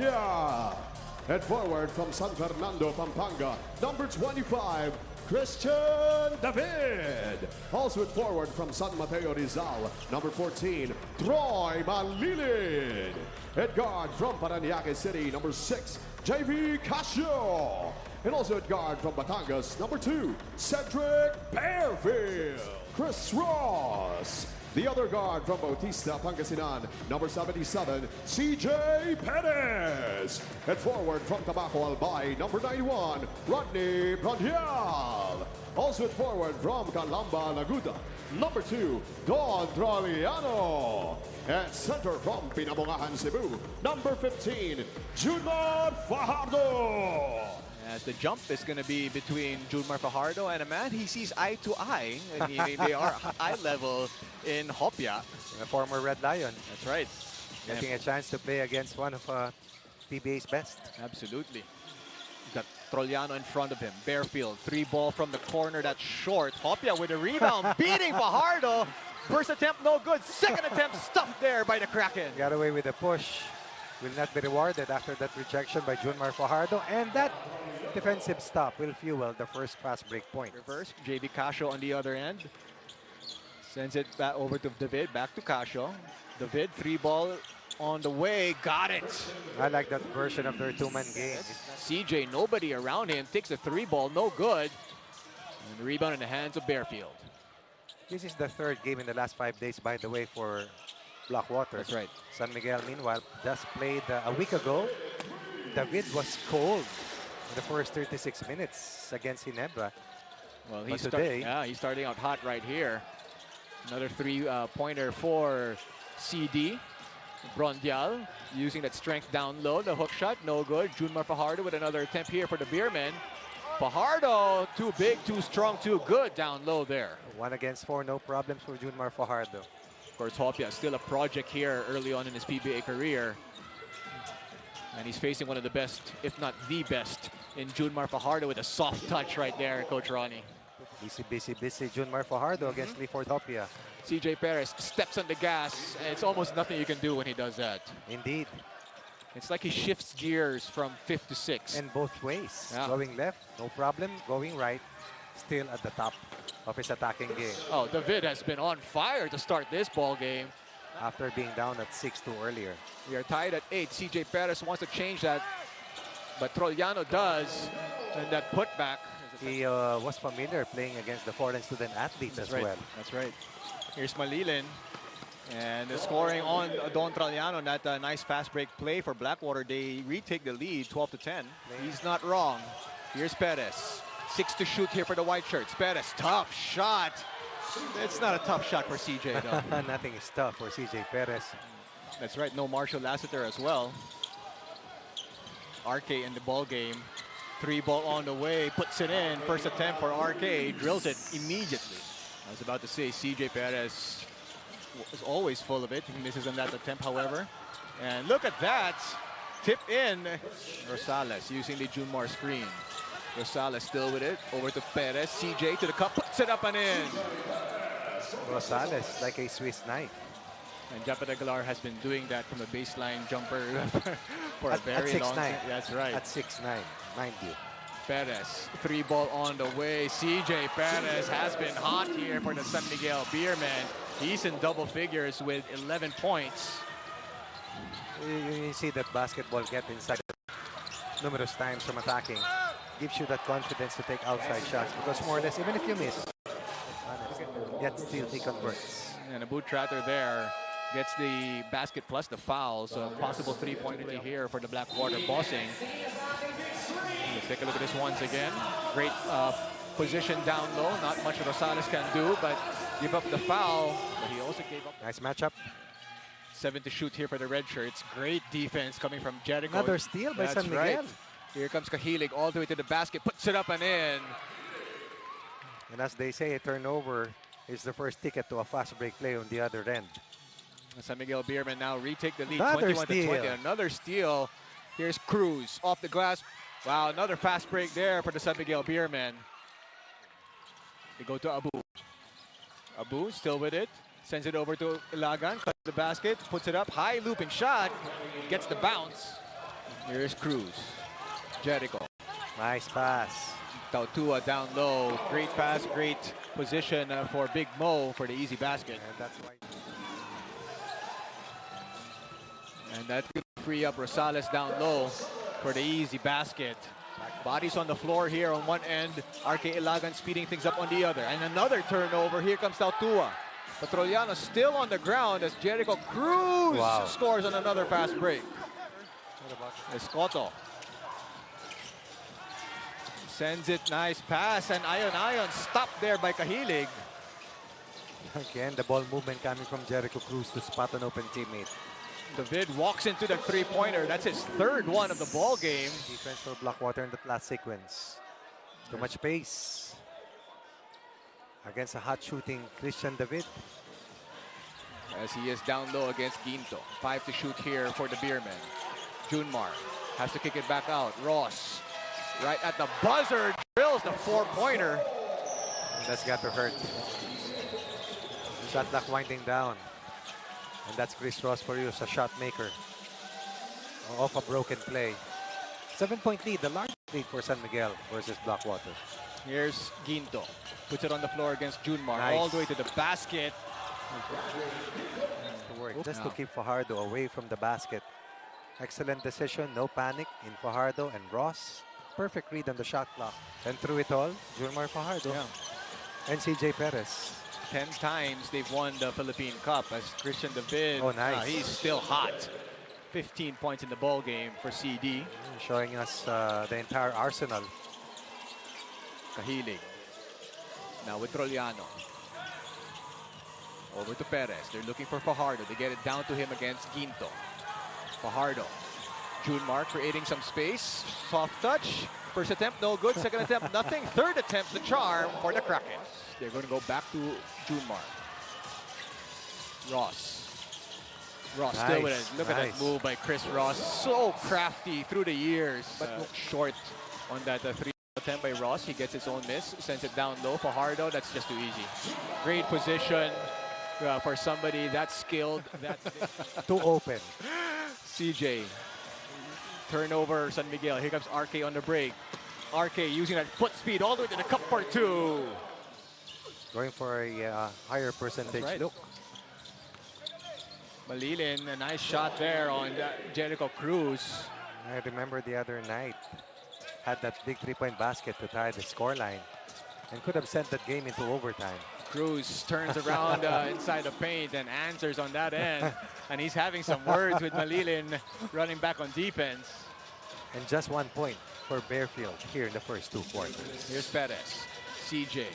Bronyal. Head forward from San Fernando, Pampanga, number 25, Christian David. Also at forward from San Mateo Rizal, number 14, Troy Malilid. Head guard from Parañaque City, number 6, JV Casio. And also at guard from Batangas, number 2, Cedric Bearfield. Chris Ross. The other guard from Bautista, Pangasinan, number 77, CJ Perez. And forward from Tabaco Albay, number 91, Rodney Bronyal. Also at forward from Calamba, Laguda, number 2, Don Troliano. At center from Pinabungahan, Cebu, number 15, Junmar Fajardo. As the jump is going to be between Junmar Fajardo and a man he sees eye to eye. And they are eye level in Hopia. A former Red Lion. That's right. Getting a chance to play against one of PBA's best. Absolutely. Got Troliano in front of him. Bearfield, 3-ball from the corner. That's short. Hopia with a rebound, beating Fajardo. First attempt, no good. Second attempt, stuffed there by the Kraken. Got away with a push. Will not be rewarded after that rejection by Junmar Fajardo. And that defensive stop will fuel the first fast break point. Reverse, JB Casio on the other end. Sends it back over to David, back to Casio. David, 3-ball on the way, got it. I like that version of their two-man game. CJ, nobody around him, takes a 3-ball, no good. And the rebound in the hands of Bearfield. This is the third game in the last 5 days, by the way, for Blackwater. That's right. San Miguel, meanwhile, just played a week ago. David was cold in the first 36 minutes against Ginebra. Well, he's starting out hot right here. Another 3-pointer for CD. Bronyal using that strength down low. The hook shot, no good. Junmar Fajardo with another attempt here for the Beermen. Fajardo, too big, too strong, too good down low there. 1 against 4, no problems for Junmar Fajardo. Of course, Hopia still a project here early on in his PBA career. And he's facing one of the best, if not the best, in Junmar Fajardo with a soft touch right there, Coach Ronnie. Busy Junmar Fajardo against Clifford Hopia. CJ Perez steps on the gas, and it's almost nothing you can do when he does that. Indeed. It's like he shifts gears from 5th to 6th. And both ways. Yeah. Going left, no problem. Going right, still at the top of his attacking game. Oh, David has been on fire to start this ball game. After being down at 6-2 earlier. We are tied at 8. CJ Perez wants to change that, but Troliano does. And that putback. He was familiar playing against the foreign student athletes as well. That's right. Here's Malilin. And the scoring on Don Troliano, that nice fast break play for Blackwater. They retake the lead, 12-10. He's not wrong. Here's Perez. 6 to shoot here for the white shirts. Perez, tough shot. It's not a tough shot for CJ, though. Nothing is tough for CJ Perez. That's right. No Marshall Lassiter as well. RK in the ball game. 3-ball on the way. Puts it in. First attempt for RK. Drills it immediately. I was about to say CJ Perez is always full of it. He misses on that attempt, however. And look at that. Tip in. Rosales using the Junmar screen. Rosales still with it. Over to Perez. CJ to the cup. Puts it up and in. Rosales like a Swiss knife. And Japet Aguilar has been doing that from a baseline jumper for a very long time. That's right. At 6'9", mind you. Perez, 3-ball on the way. CJ Perez has been hot here for the San Miguel Beermen. He's in double figures with 11 points. You see that basketball get inside numerous times from attacking. Gives you that confidence to take outside shots because more or less, even if you miss, yet still he converts. And a boot tratter there gets the basket plus the foul. So possible 3-pointer here for the Blackwater Bossing. Let's take a look at this once again. Great position down low. Not much Rosales can do, but give up the foul. But he also gave up. Nice matchup. 7 to shoot here for the red shirts. Great defense coming from Jericho. Another steal by San Miguel. Right. Here comes Kahilig all the way to the basket. Puts it up and in. And as they say, a turnover is the first ticket to a fast break play on the other end. San Miguel Beermen now retake the lead. Another 21 steal. to 20. Another steal. Here's Cruz off the glass. Wow, another fast break there for the San Miguel Beermen. They go to Abu. Abu still with it. Sends it over to Ilagan. Cuts the basket. Puts it up. High looping shot. Gets the bounce. Here's Cruz. Jericho. Nice pass. Tautua down low. Great pass, great position for Big Mo for the easy basket. And that's why. And that could free up Rosales down low for the easy basket. Bodies on the floor here on one end. RK Ilagan speeding things up on the other. And another turnover. Here comes Tautua. Petroliano still on the ground as Jericho Cruz scores on another fast break. Escoto sends it, nice pass, and Ion stopped there by Cahilig. Again, the ball movement coming from Jericho Cruz to spot an open teammate. David walks into the three-pointer. That's his third one of the ball game. Defense for Blackwater in the last sequence. Too much pace. Against a hot shooting Christian David. As he is down low against Ginto. 5 to shoot here for the Beermen. Junmar has to kick it back out. Ross, right at the buzzer, drills the four-pointer. That's got to hurt. Shot clock winding down. And that's Chris Ross for you as a shot maker. Off a broken play. 7-point lead, the largest lead for San Miguel versus Blackwater. Here's Ginto. Puts it on the floor against Junmar. Nice. All the way to the basket. Just to keep Fajardo away from the basket. Excellent decision, no panic in Fajardo and Ross. Perfect read on the shot clock. And through it all, Junmar Fajardo and CJ Perez. 10 times they've won the Philippine Cup as Christian David. Oh, nice. He's still hot. 15 points in the ball game for CD. Showing us the entire arsenal. Cahilig. Now with Troliano. Over to Perez. They're looking for Fajardo. They get it down to him against Ginto. Fajardo. Junmar creating some space. Soft touch. First attempt, no good. Second attempt, nothing. Third attempt, the charm for the Krakens. They're going to go back to Junmar. Ross. Ross still with it. Look at that move by Chris Ross. So crafty through the years. But short on that three attempt by Ross. He gets his own miss. Sends it down low. Fajardo, that's just too easy. Great position for somebody that skilled. Too open. CJ. Turnover, San Miguel. Here comes RK on the break. RK using that foot speed all the way to the cup for two. Going for a higher percentage look. Malilin, a nice shot there on Jericho Cruz. I remember the other night, had that big three-point basket to tie the scoreline and could have sent that game into overtime. Cruz turns around inside the paint and answers on that end. And he's having some words with Malilin running back on defense. And just 1 point for Bearfield here in the first two quarters. Here's Perez. CJ.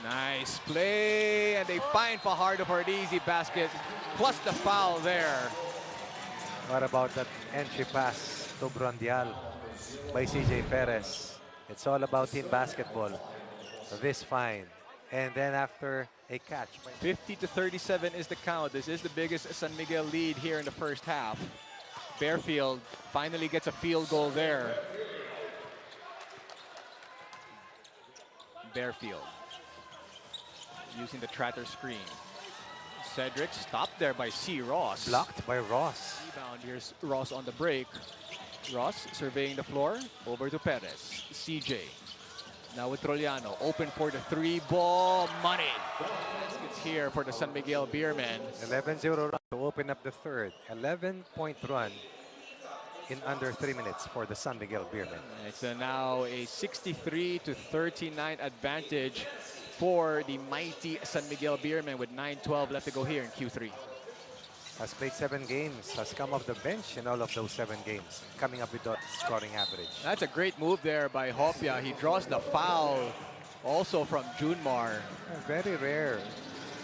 Nice play. And they find Fajardo for an easy basket. Plus the foul there. What about that entry pass to Brondial by CJ Perez? It's all about team basketball. This fine. And then after a catch. 50-37 is the count. This is the biggest San Miguel lead here in the first half. Bearfield finally gets a field goal there. Bearfield using the Tratter screen. Cedric stopped there by C. Ross. Blocked by Ross. Rebound. Here's Ross on the break. Ross surveying the floor. Over to Perez. CJ. Now with Troliano, open for the three ball, money. It's here for the San Miguel Beermen. 11-0 run to open up the third. 11-point run in under 3 minutes for the San Miguel Beermen. It's now a 63-39 advantage for the mighty San Miguel Beermen with 9:12 left to go here in Q3. Has played 7 games, has come off the bench in all of those 7 games, coming up with that scoring average. That's a great move there by Hopia. He draws the foul also from Junmar. Very rare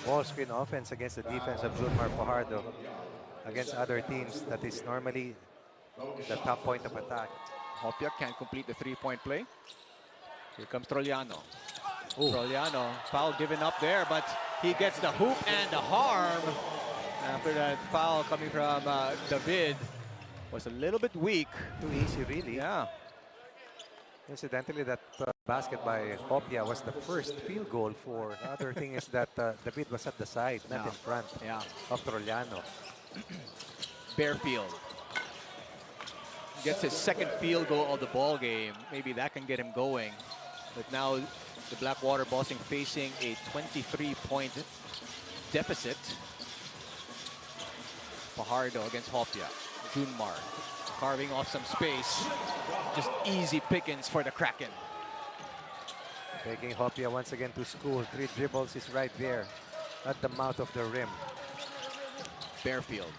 ball screen offense against the defense of Junmar Fajardo. Against other teams, that is normally the top point of attack. Hopia can't complete the three-point play. Here comes Troliano. Troliano, foul given up there, but he gets the hoop and the harm. After that foul coming from David was a little bit weak. Too easy, really. Yeah. Incidentally, that basket by Hopia was the first field goal for. The other thing is that David was at the side, not in front of Troliano. Bearfield. gets his second field goal of the ball game. Maybe that can get him going. But now the Blackwater Bossing facing a 23-point deficit. Fajardo against Hopia. Junmar carving off some space. Just easy pickings for the Kraken. Taking Hopia once again to school. 3 dribbles is right there at the mouth of the rim. Bearfield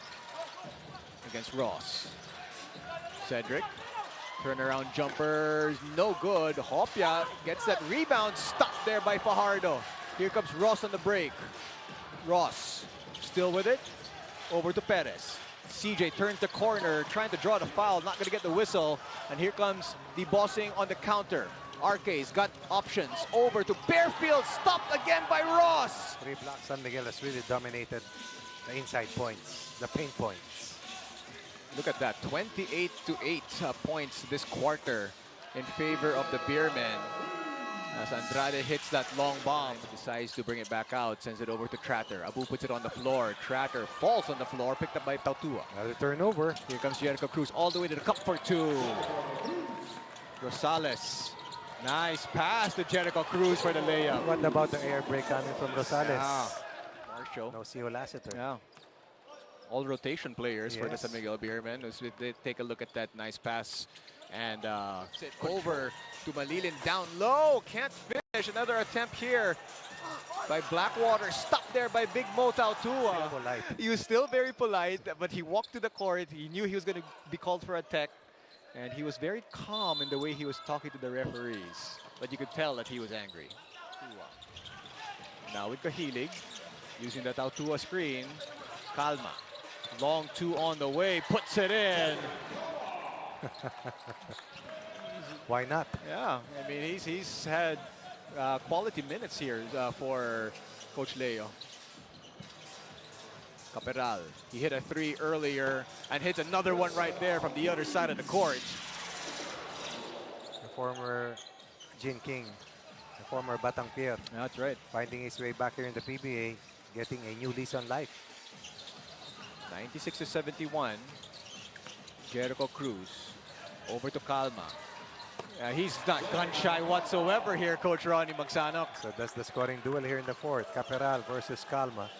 against Ross. Cedric. Turnaround jumpers, no good. Hopia gets that rebound, stopped there by Fajardo. Here comes Ross on the break. Ross still with it. Over to Perez. CJ turns the corner, trying to draw the foul, not going to get the whistle. And here comes the Bossing on the counter. Arce's got options. Over to Bearfield, stopped again by Ross. 3 blocks. San Miguel has really dominated the inside points, the paint points. Look at that, 28-8 points this quarter in favor of the Beermen. As Andrade hits that long bomb, decides to bring it back out, sends it over to Tratter. Abu puts it on the floor. Tratter falls on the floor, picked up by Tautua. Another turnover. Here comes Jericho Cruz all the way to the cup for 2. Rosales. Nice pass to Jericho Cruz for the layup. What about the air break coming from Rosales? Yeah. Marshall. No CO Lassiter. Yeah. All rotation players for the Yes. San Miguel Beermen. As they take a look at that nice pass. And over to Malilin down low. Can't finish. Another attempt here by Blackwater. Stopped there by Big Mo Tautua. Polite. He was still very polite, but he walked to the court. He knew he was going to be called for a tech. And he was very calm in the way he was talking to the referees. But you could tell that he was angry. Now with Kahilig, using the Tautua screen. Calma. Long 2 on the way, puts it in. Why not? Yeah, I mean, he's had quality minutes here for Coach Leo. Caperal, he hit a 3 earlier and hits another one right there from the other side of the court. The former Gin King, the former Batang Pier, That's right. finding his way back here in the PBA, getting a new lease on life. 96-71. Jericho Cruz over to Calma. He's not gun shy whatsoever here, Coach Ronnie Magsanok. So that's the scoring duel here in the 4th. Caperal versus Calma.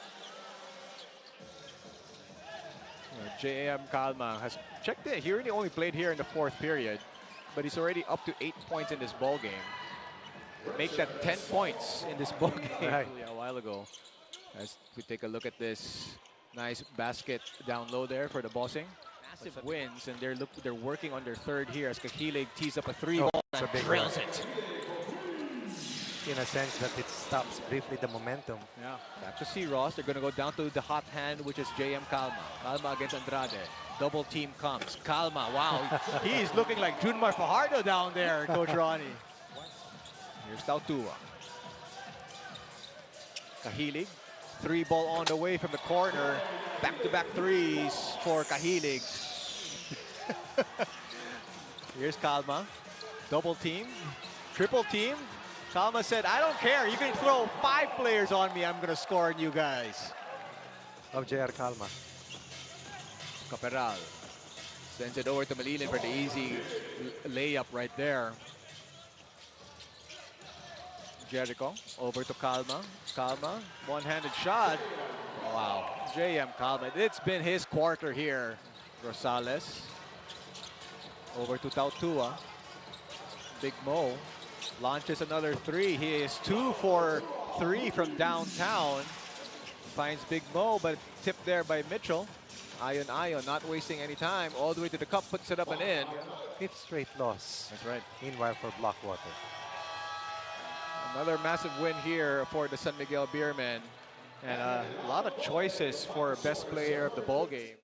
J.A.M. Calma has checked it. He really only played here in the 4th period, but he's already up to 8 points in this ball game. Make that 10 points in this ball game Right. a while ago. As we take a look at this nice basket down low there for the Bossing. Massive wins, and they're working on their 3rd here as Kahilig tees up a 3-ball and it's a big drills one. it. In a sense that it stops briefly the momentum. Yeah, back to see Ross. They're going to go down to the hot hand, which is J.M. Calma. Calma against Andrade. Double team comes. Calma, wow. He's looking like Junmar Fajardo down there, Coach Ronnie. Here's Tautua. Kahilig. 3-ball on the way from the corner. Back-to-back 3s for Kahilig. Here's Calma. Double team. Triple team. Calma said, I don't care. You can throw 5 players on me. I'm going to score on you guys. Of JR Calma. Caperal sends it over to Malilin for the easy layup right there. Jericho over to Calma. Calma, one-handed shot. Wow, J.M. Calma. It's been his quarter here. Rosales over to Tautua. Big Mo launches another 3. He is 2 for 3 from downtown. Finds Big Mo, but tipped there by Mitchell. Ion, not wasting any time. All the way to the cup, puts it up and in. 5th straight loss. That's right. Meanwhile for Blackwater. Another massive win here for the San Miguel Beermen. And a lot of choices for best player of the ball game.